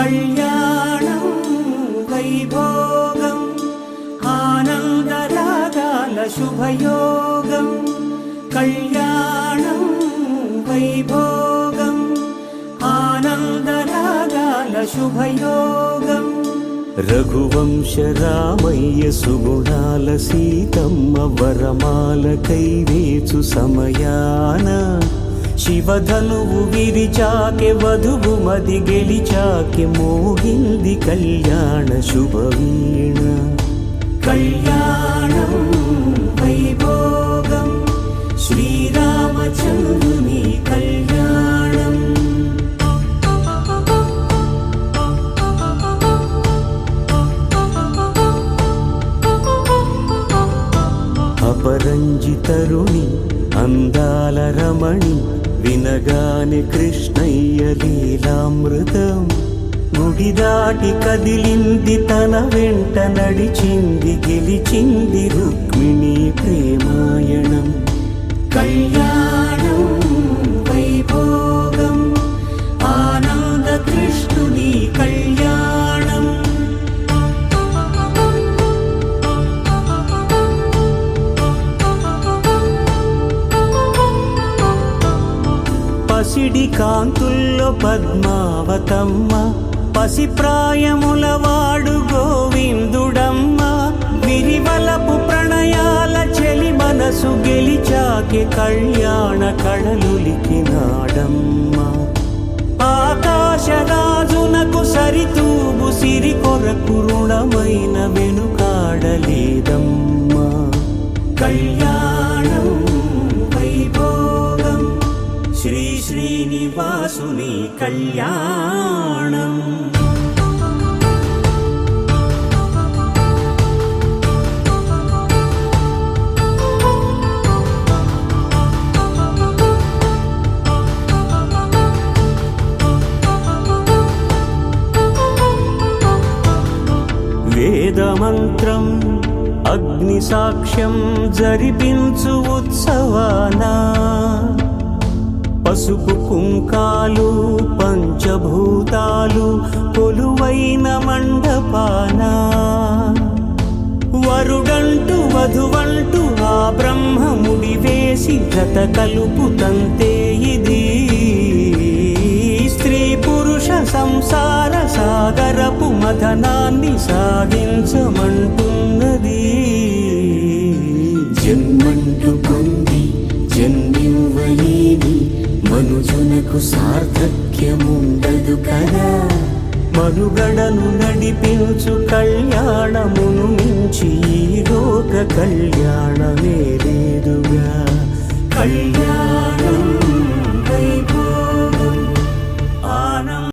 కళ్యాణం వైభోగం ఆనందరాగాల శుభయోగం కళ్యాణం వైభోగం ఆనందరాగాల శుభయోగం రఘువంశ రామయ్య సుగుణాల సీతమ్మ వరమాల కైవేచు సమయాన శివధనువు విరిచాకె వధువు మది గెలిచాకె మోగింది కళ్యాణ శుభవీణ కళ్యాణం వైభోగం శ్రీరామచంద్రుని కళ్యాణం అపరంజి తరుణి అందాల రమణి వినగానే కృష్ణయ్య లీలామృతం గుడి దాటి కదిలింది తన వెంట నడిచింది గెలిచింది రుక్మిణి ప్రేమాయణం కళ్యాణం వైభోగం ఆనంద కృష్ణుని కళ్యాణం పసిడి కాంతుల్లో పద్మావతమ్మ పసిప్రాయముల వాడు గోవిందుడమ్మ విరివలపు ప్రణయాల చెలి మనసు గెలిచాకె కళ్యాణ కళలులికినాడమ్మ ఆకాశరాజునకు సరితూగు సిరి కొరకు రుణమైన వెనుకాడలేదమ్మ కళ్యాణం వైభోగం శ్రీ శ్రీనివాసుని కళ్యాణం వేదమంత్రం అగ్ని సాక్ష్యం జరిపించు ఉత్సవానా పసుపు కుంకాలు పంచభూతాలు కొలువైన మండపాన వరుడంటూ వధువంటూ ఆ బ్రహ్మముడి వేసి జత కలుపుతంతే ఇది స్త్రీ పురుష సంసార సాగరపు మథనాన్ని సాగించమంటున్నది జన్మంటూ పొంది జన్మివ్వలేని మనుజునకు సార్థక్యముండదు కదా మనుగడను నడిపించు కళ్యాణమును మించి ఈ లోక కళ్యాణమే లేదుగా కళ్యాణ